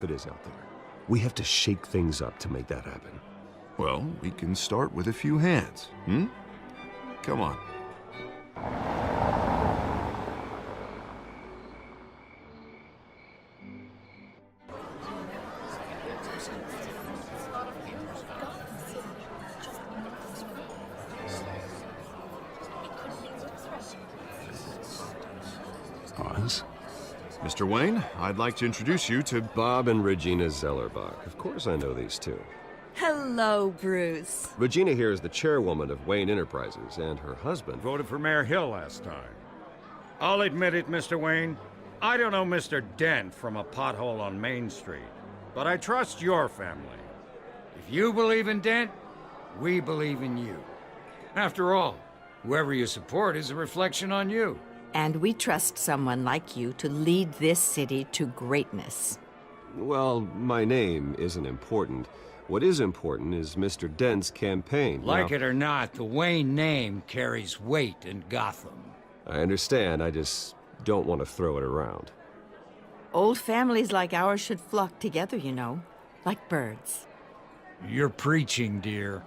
it is out there. We have to shake things up to make that happen. Well, we can start with a few hands, Come on. Oz? Mr. Wayne, I'd like to introduce you to... Bob and Regina Zellerbach. Of course I know these two. Hello, Bruce. Regina here is the chairwoman of Wayne Enterprises, and her husband... Voted for Mayor Hill last time. I'll admit it, Mr. Wayne. I don't know Mr. Dent from a pothole on Main Street, but I trust your family. If you believe in Dent, we believe in you. After all, whoever you support is a reflection on you. And we trust someone like you to lead this city to greatness. Well, my name isn't important. What is important is Mr. Dent's campaign. Like it or not, the Wayne name carries weight in Gotham. I understand, I just don't want to throw it around. Old families like ours should flock together, you know, like birds. You're preaching, dear.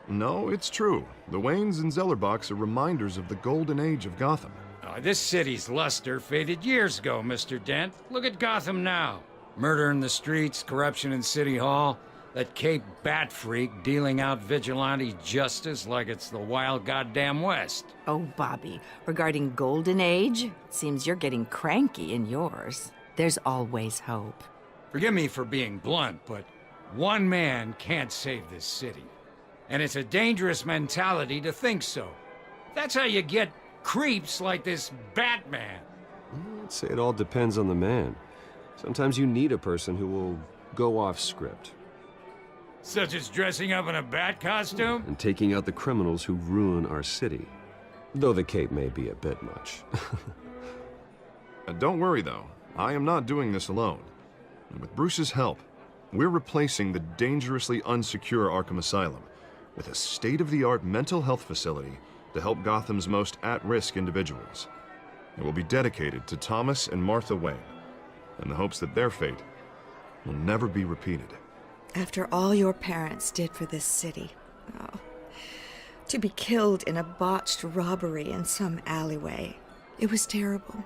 No, it's true. The Waynes and Zellerbachs are reminders of the golden age of Gotham. This city's luster faded years ago, Mr. Dent. Look at Gotham now. Murder in the streets, corruption in City Hall, that Cape Bat freak dealing out vigilante justice like it's the wild goddamn West. Oh, Bobby, regarding Golden Age, it seems you're getting cranky in yours. There's always hope. Forgive me for being blunt, but one man can't save this city. And it's a dangerous mentality to think so. That's how you get creeps like this Batman. I'd say it all depends on the man. Sometimes you need a person who will go off script. Such as dressing up in a bat costume? And taking out the criminals who ruin our city. Though the cape may be a bit much. Don't worry, though. I am not doing this alone. And with Bruce's help, we're replacing the dangerously unsecure Arkham Asylum with a state-of-the-art mental health facility to help Gotham's most at-risk individuals. It will be dedicated to Thomas and Martha Wayne, in the hopes that their fate will never be repeated. After all your parents did for this city, to be killed in a botched robbery in some alleyway, it was terrible.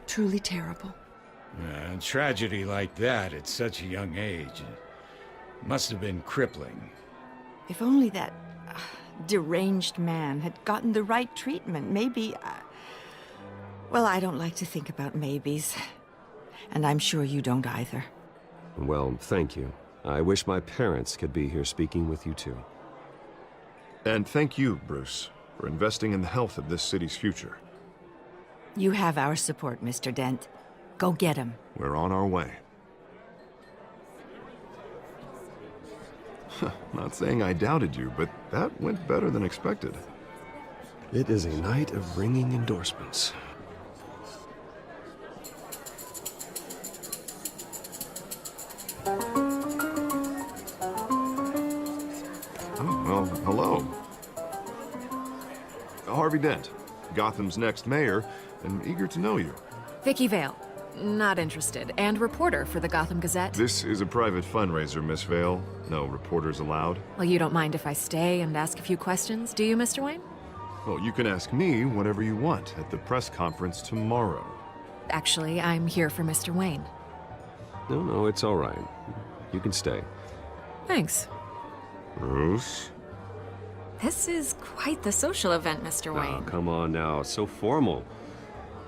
Truly terrible. A tragedy like that at such a young age must have been crippling. If only that deranged man had gotten the right treatment, maybe... Well, I don't like to think about maybes. And I'm sure you don't either. Well, thank you. I wish my parents could be here speaking with you too. And thank you, Bruce, for investing in the health of this city's future. You have our support, Mr. Dent. Go get him. We're on our way. Not saying I doubted you, but that went better than expected. It is a night of ringing endorsements. Oh, well, hello. Harvey Dent, Gotham's next mayor, and eager to know you. Vicky Vale. Not interested. And reporter for the Gotham Gazette. This is a private fundraiser, Miss Vale. No reporters allowed. Well, you don't mind if I stay and ask a few questions, do you, Mr. Wayne? Well, you can ask me whatever you want at the press conference tomorrow. Actually, I'm here for Mr. Wayne. No, it's all right. You can stay. Thanks. Bruce? This is quite the social event, Mr. Oh, Wayne. come on now. It's so formal.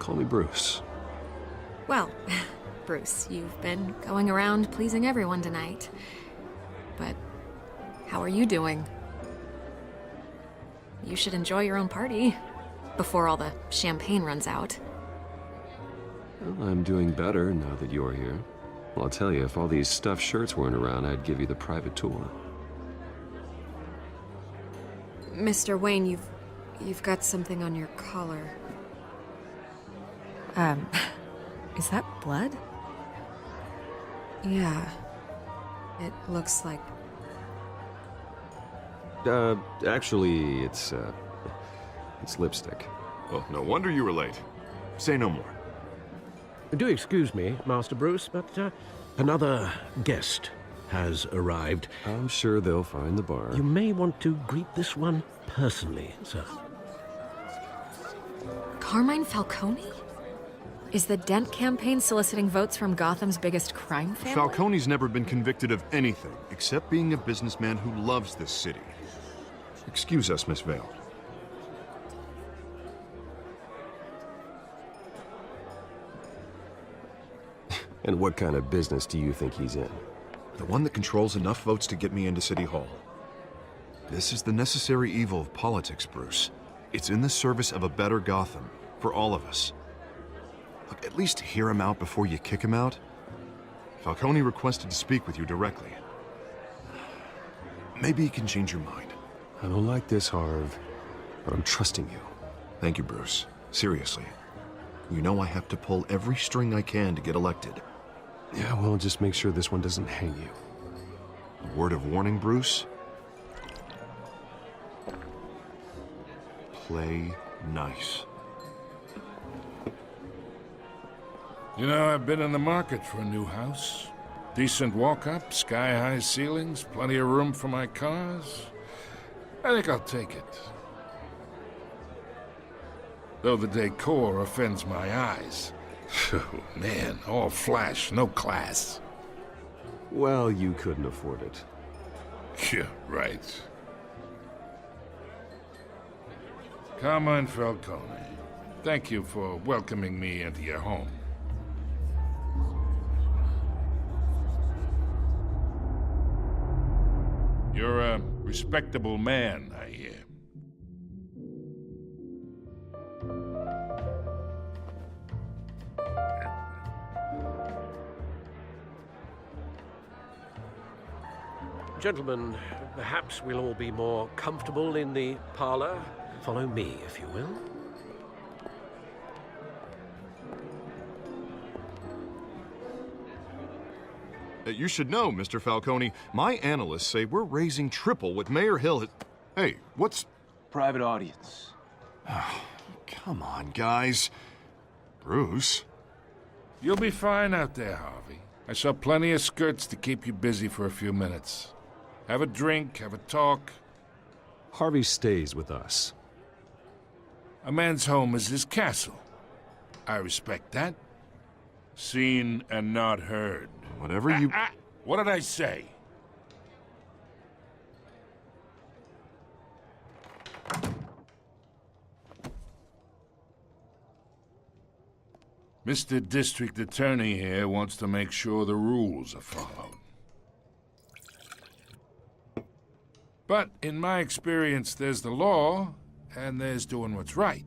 Call me Bruce. Well, Bruce, you've been going around pleasing everyone tonight. But how are you doing? You should enjoy your own party before all the champagne runs out. Well, I'm doing better now that you're here. Well, I'll tell you, if all these stuffed shirts weren't around, I'd give you the private tour. Mr. Wayne, you've got something on your collar. Is that blood? Yeah. It looks like... Actually, it's lipstick. Well, no wonder you were late. Say no more. Do excuse me, Master Bruce, but Another guest has arrived. I'm sure they'll find the bar. You may want to greet this one personally, sir. Carmine Falcone? Is the Dent campaign soliciting votes from Gotham's biggest crime family? Falcone's never been convicted of anything except being a businessman who loves this city. Excuse us, Miss Vale. And what kind of business do you think he's in? The one that controls enough votes to get me into City Hall. This is the necessary evil of politics, Bruce. It's in the service of a better Gotham, for all of us. Look, at least hear him out before you kick him out. Falcone requested to speak with you directly. Maybe he can change your mind. I don't like this, Harv, but I'm trusting you. Thank you, Bruce. Seriously. You know I have to pull every string I can to get elected. Yeah, well, just make sure this one doesn't hang you. A word of warning, Bruce? Play nice. You know, I've been in the market for a new house. Decent walk-up, sky-high ceilings, plenty of room for my cars. I think I'll take it. Though the decor offends my eyes. Oh, man, all flash, no class. Well, you couldn't afford it. Yeah, right. Carmine Falcone, thank you for welcoming me into your home. You're a respectable man, I hear. Gentlemen, perhaps we'll all be more comfortable in the parlor. Follow me, if you will. You should know, Mr. Falcone, my analysts say we're raising triple what Mayor Hill has... Hey, what's... Private audience. Come on, guys. Bruce? You'll be fine out there, Harvey. I saw plenty of skirts to keep you busy for a few minutes. Have a drink, have a talk. Harvey stays with us. A man's home is his castle. I respect that. Seen and not heard. Whatever you... What did I say? Mr. District Attorney here wants to make sure the rules are followed. But in my experience, there's the law, and there's doing what's right.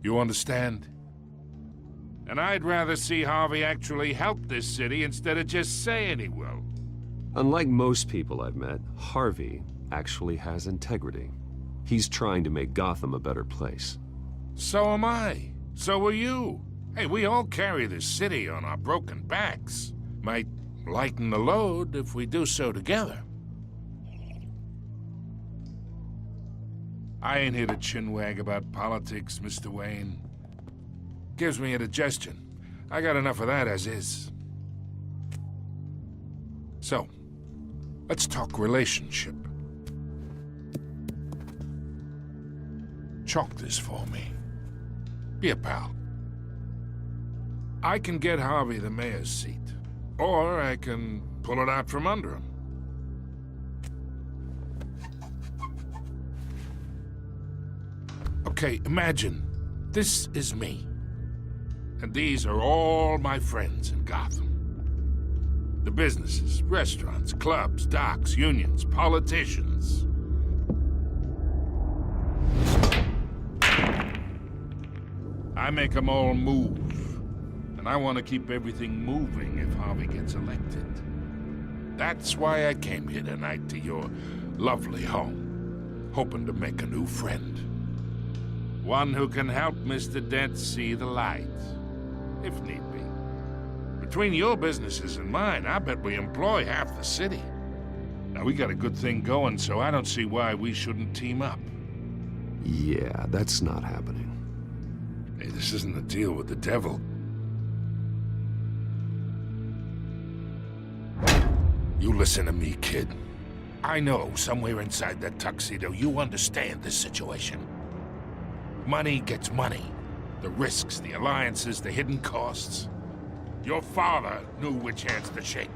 You understand? And I'd rather see Harvey actually help this city instead of just saying he will. Unlike most people I've met, Harvey actually has integrity. He's trying to make Gotham a better place. So am I. So are you. Hey, we all carry this city on our broken backs. Might lighten the load if we do so together. I ain't here to chinwag about politics, Mr. Wayne. Gives me indigestion. I got enough of that as is. So, let's talk relationship. Chalk this for me. Be a pal. I can get Harvey the mayor's seat, or I can pull it out from under him. Okay, imagine this is me. And these are all my friends in Gotham. The businesses, restaurants, clubs, docks, unions, politicians. I make them all move. And I want to keep everything moving if Harvey gets elected. That's why I came here tonight to your lovely home, hoping to make a new friend. One who can help Mr. Dent see the light, if need be. Between your businesses and mine, I bet we employ half the city. Now, we got a good thing going, so I don't see why we shouldn't team up. Yeah, that's not happening. Hey, this isn't a deal with the devil. You listen to me, kid. I know somewhere inside that tuxedo you understand this situation. Money gets money. The risks, the alliances, the hidden costs. Your father knew which hands to shake.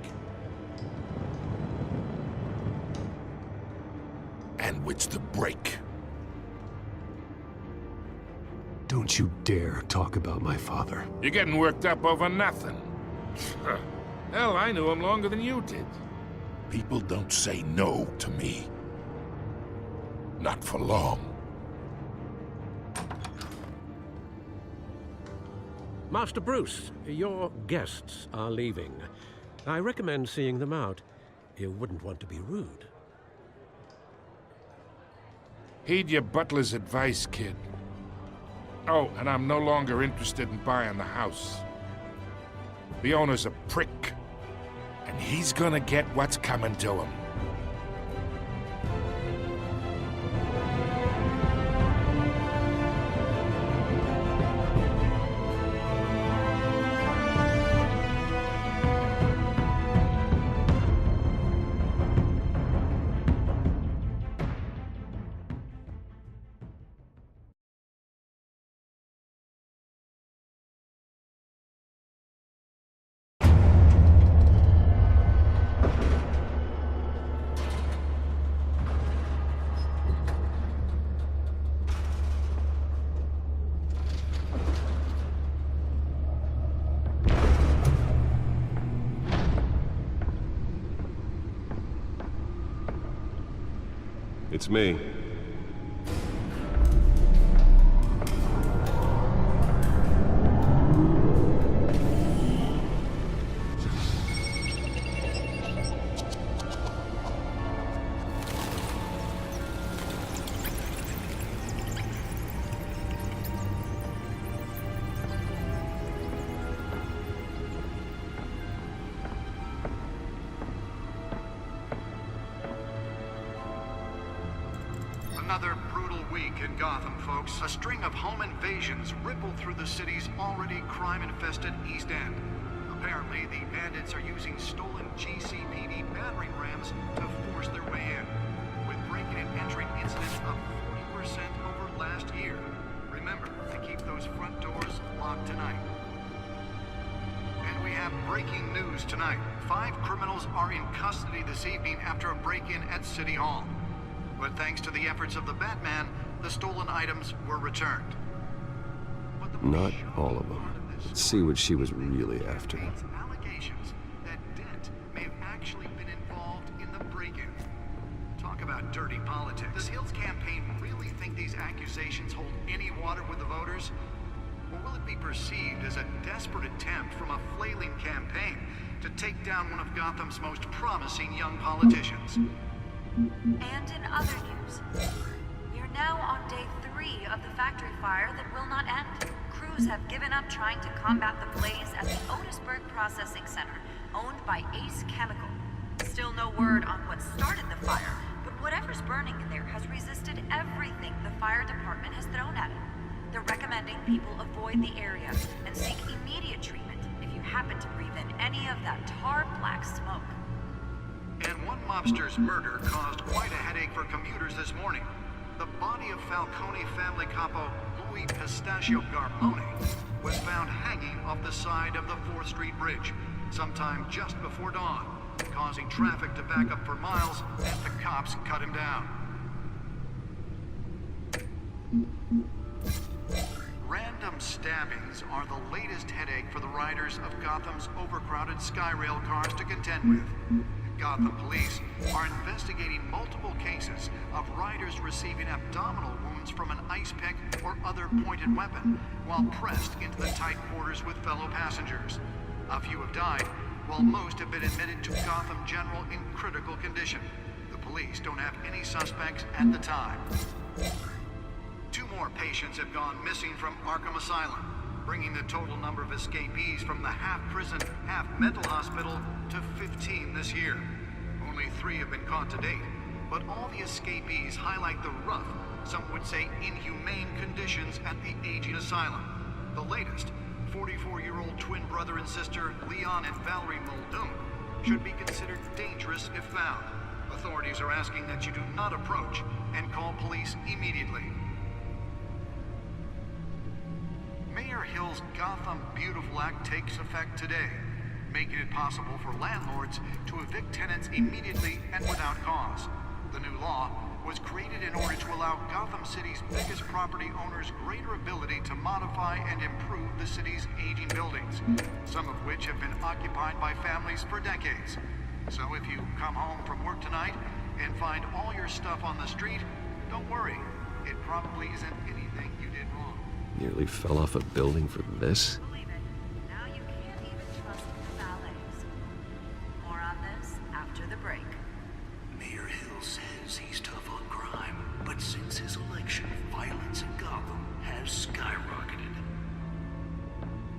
And which to break. Don't you dare talk about my father. You're getting worked up over nothing. Hell, I knew him longer than you did. People don't say no to me. Not for long. Master Bruce, your guests are leaving. I recommend seeing them out. You wouldn't want to be rude. Heed your butler's advice, kid. Oh, and I'm no longer interested in buying the house. The owner's a prick, and he's gonna get what's coming to him. It's me. Another brutal week in Gotham, folks. A string of home invasions rippled through the city's already crime-infested East End. Apparently, the bandits are using stolen GCPD battering rams to force their way in, with breaking and entering incidents up 40% over last year. Remember to keep those front doors locked tonight. And we have breaking news tonight. 5 criminals are in custody this evening after a break-in at City Hall. But thanks to the efforts of the Batman, the stolen items were returned. Not all of them. Let's see what she was really after. Allegations that Dent may have actually been involved in the break-in. Talk about dirty politics. Does Hill's campaign really think these accusations hold any water with the voters? Or will it be perceived as a desperate attempt from a flailing campaign to take down one of Gotham's most promising young politicians? And in other news, we are now on day 3 of the factory fire that will not end. Crews have given up trying to combat the blaze at the Otisburg Processing Center, owned by Ace Chemical. Still no word on what started the fire, but whatever's burning in there has resisted everything the fire department has thrown at it. They're recommending people avoid the area and seek immediate treatment if you happen to breathe in any of that tar black smoke. And one mobster's murder caused quite a headache for commuters this morning. The body of Falcone family capo Louis Pistachio Garmone was found hanging off the side of the 4th Street Bridge sometime just before dawn, causing traffic to back up for miles as the cops cut him down. Random stabbings are the latest headache for the riders of Gotham's overcrowded Skyrail cars to contend with. Gotham police are investigating multiple cases of riders receiving abdominal wounds from an ice pick or other pointed weapon while pressed into the tight quarters with fellow passengers. A few have died, while most have been admitted to Gotham General in critical condition. The police don't have any suspects at the time. 2 more patients have gone missing from Arkham Asylum, bringing the total number of escapees from the half-prison, half-mental hospital to 15 this year. Only 3 have been caught to date, but all the escapees highlight the rough, some would say inhumane conditions at the aging asylum. The latest, 44-year-old twin brother and sister Leon and Valerie Muldoon, should be considered dangerous if found. Authorities are asking that you do not approach and call police immediately. Mayor Hill's Gotham Beautiful Act takes effect today, making it possible for landlords to evict tenants immediately and without cause. The new law was created in order to allow Gotham City's biggest property owners greater ability to modify and improve the city's aging buildings, some of which have been occupied by families for decades. So if you come home from work tonight and find all your stuff on the street, don't worry. It probably isn't anything you did wrong. Nearly fell off a building for this? Believe it. Now you can't even trust the valets. More on this after the break. Mayor Hill says he's tough on crime, but since his election, violence in Gotham has skyrocketed.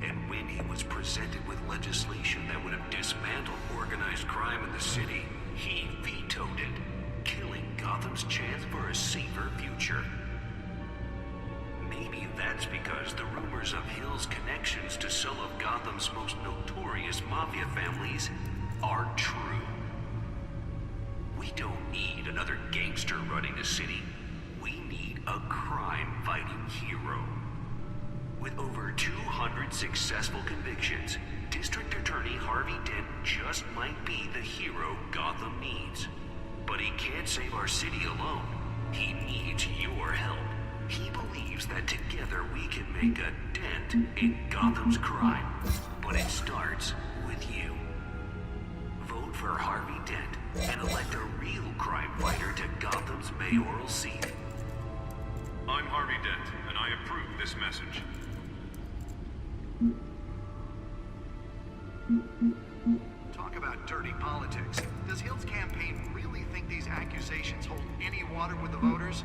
And when he was presented with legislation that would have dismantled organized crime in the city, he vetoed it, killing Gotham's chance for a safer future. Maybe that's because the rumors of Hill's connections to some of Gotham's most notorious mafia families are true. We don't need another gangster running the city. We need a crime-fighting hero. With over 200 successful convictions, District Attorney Harvey Dent just might be the hero Gotham needs. But he can't save our city alone. He needs your help. He believes that together we can make a dent in Gotham's crime. But it starts with you. Vote for Harvey Dent and elect a real crime fighter to Gotham's mayoral seat. I'm Harvey Dent, and I approve this message. Talk about dirty politics. Does Hill's campaign really think these accusations hold any water with the voters?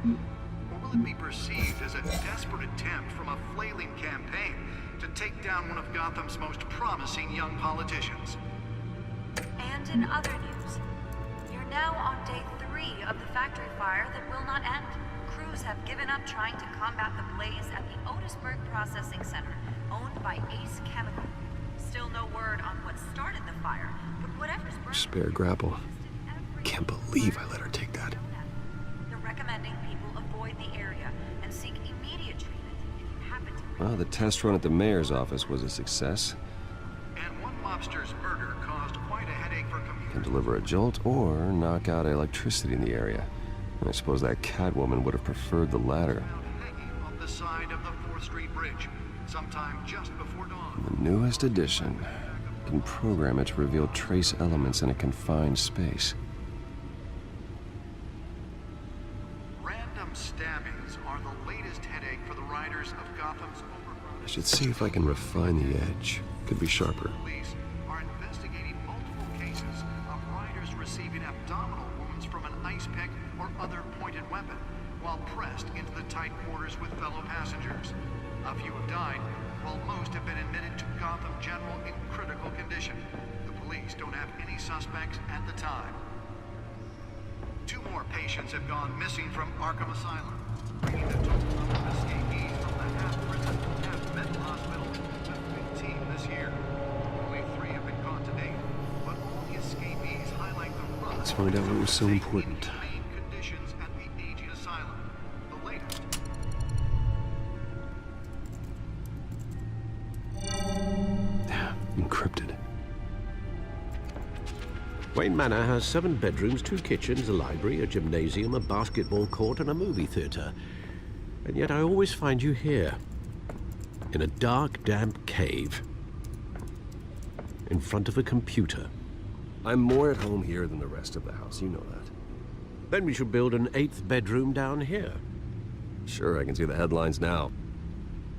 Or will it be perceived as a desperate attempt from a flailing campaign to take down one of Gotham's most promising young politicians? And in other news, you're now on day 3 of the factory fire that will not end. Crews have given up trying to combat the blaze at the Otisburg Processing Center, owned by Ace Chemical. Still no word on what started the fire, but whatever's burning... Spare grapple. Can't believe I let her take that. They're recommending people avoid the area and seek immediate treatment if you happen to... Well, the test run at the mayor's office was a success. And one mobster's murder caused quite a headache for commuters. Can deliver a jolt or knock out electricity in the area. I suppose that Catwoman would have preferred the latter. Hanging on the side of the 4th Street Bridge, sometime just before dawn. The newest edition can program it to reveal trace elements in a confined space. Random stabbings are the latest headache for the riders of Gotham's overcrowded... I should see if I can refine the edge. Could be sharper. Police are investigating multiple cases of riders receiving abdominal wounds from an ice pick or other pointed weapon while pressed into the tight quarters with fellow passengers. A few have died, while most have been admitted to Gotham General in critical condition. The police don't have any suspects at the time. 2 more patients have gone missing from Arkham Asylum, bringing the total number of escapees from the half-prison, half-mental hospital to 15 this year. Only 3 have been caught to date, but all the escapees highlight the rough... Let's find out what was so important. ...main conditions at the aging asylum. The latest... Encrypted. Wayne Manor has 7 bedrooms, 2 kitchens, a library, a gymnasium, a basketball court, and a movie theater. And yet I always find you here, in a dark, damp cave, in front of a computer. I'm more at home here than the rest of the house, you know that. Then we should build an 8th bedroom down here. Sure, I can see the headlines now.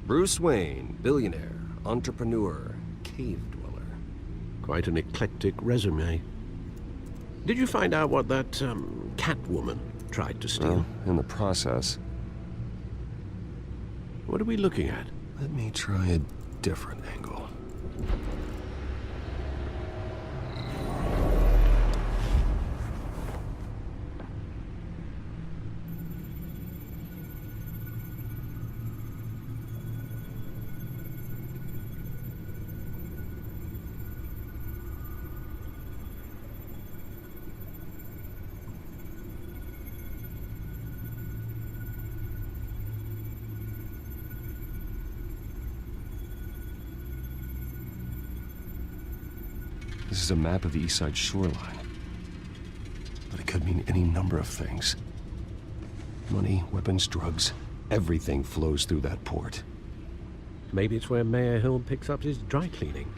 Bruce Wayne, billionaire, entrepreneur, cave dweller. Quite an eclectic resume. Did you find out what that, Catwoman tried to steal? Well, in the process. What are we looking at? Let me try a different angle. This is a map of the east side shoreline. But it could mean any number of things. Money, weapons, drugs, everything flows through that port. Maybe it's where Mayor Hill picks up his dry cleaning.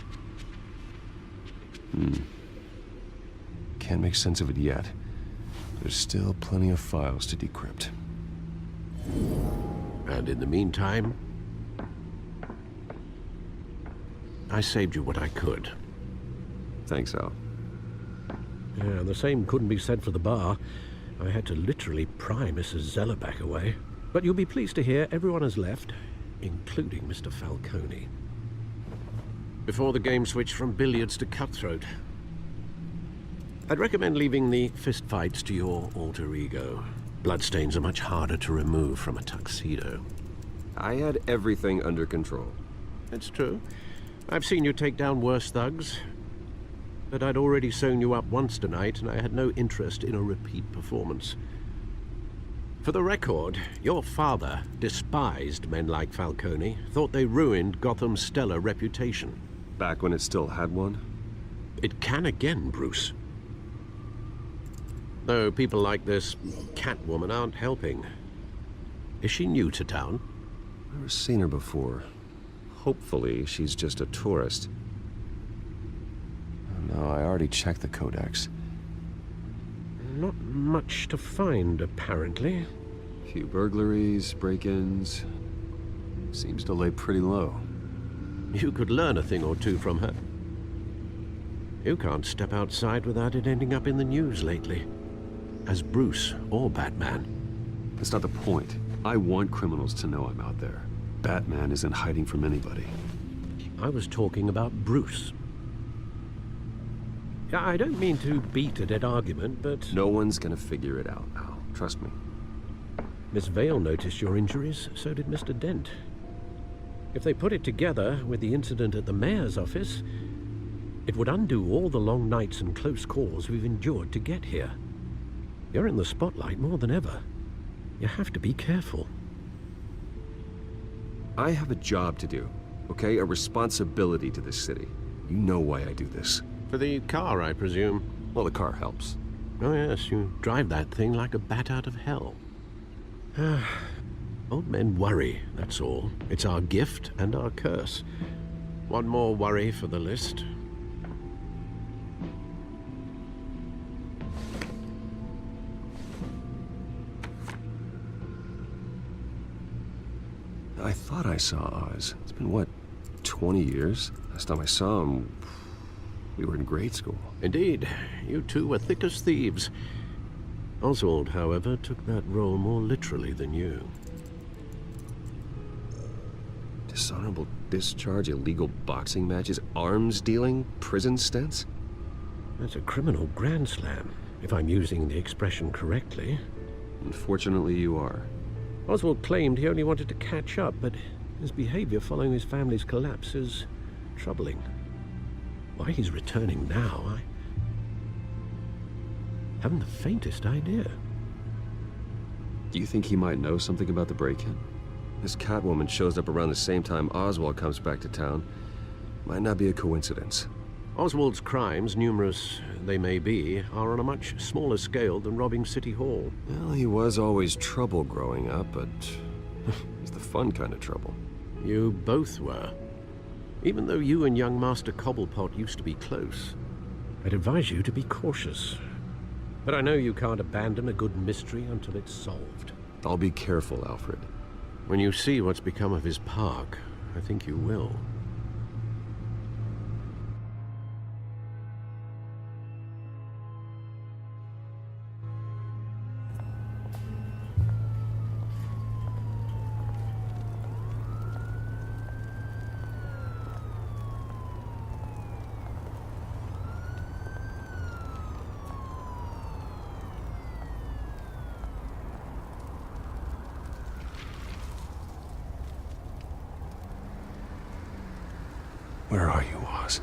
Can't make sense of it yet. There's still plenty of files to decrypt. And in the meantime, I saved you what I could. Thanks, Al. Yeah, the same couldn't be said for the bar. I had to literally pry Mrs. Zellerback away. But you'll be pleased to hear everyone has left, including Mr. Falcone. Before the game switched from billiards to cutthroat. I'd recommend leaving the fistfights to your alter ego. Bloodstains are much harder to remove from a tuxedo. I had everything under control. It's true. I've seen you take down worse thugs. But I'd already sewn you up once tonight, and I had no interest in a repeat performance. For the record, your father despised men like Falcone, thought they ruined Gotham's stellar reputation. Back when it still had one? It can again, Bruce. Though people like this Catwoman aren't helping. Is she new to town? Never seen her before. Hopefully, she's just a tourist. Oh, no, I already checked the codex. Not much to find, apparently. Few burglaries, break-ins. Seems to lay pretty low. You could learn a thing or two from her. You can't step outside without it ending up in the news lately. As Bruce or Batman. That's not the point. I want criminals to know I'm out there. Batman isn't hiding from anybody. I was talking about Bruce. I don't mean to beat a dead argument, but... No one's gonna figure it out, Al. Trust me. Miss Vale noticed your injuries, so did Mr. Dent. If they put it together with the incident at the mayor's office, it would undo all the long nights and close calls we've endured to get here. You're in the spotlight more than ever. You have to be careful. I have a job to do, okay? A responsibility to this city. You know why I do this. For the car, I presume. Well, the car helps. Oh yes, you drive that thing like a bat out of hell. Old men worry, that's all. It's our gift and our curse. One more worry for the list. I thought I saw Oz. It's been, what, 20 years? Last time I saw him, we were in grade school. Indeed, you two were thick as thieves. Oswald, however, took that role more literally than you. Dishonorable discharge, illegal boxing matches, arms dealing, prison stints? That's a criminal grand slam, if I'm using the expression correctly. Unfortunately, you are. Oswald claimed he only wanted to catch up, but his behavior following his family's collapse is troubling. Why he's returning now, I haven't the faintest idea. Do you think he might know something about the break-in? This Catwoman shows up around the same time Oswald comes back to town. Might not be a coincidence. Oswald's crimes, numerous they may be, are on a much smaller scale than robbing City Hall. Well, he was always trouble growing up, but it's the fun kind of trouble. You both were. Even though you and young Master Cobblepot used to be close, I'd advise you to be cautious. But I know you can't abandon a good mystery until it's solved. I'll be careful, Alfred. When you see what's become of his park, I think you will. Where are you, Oz?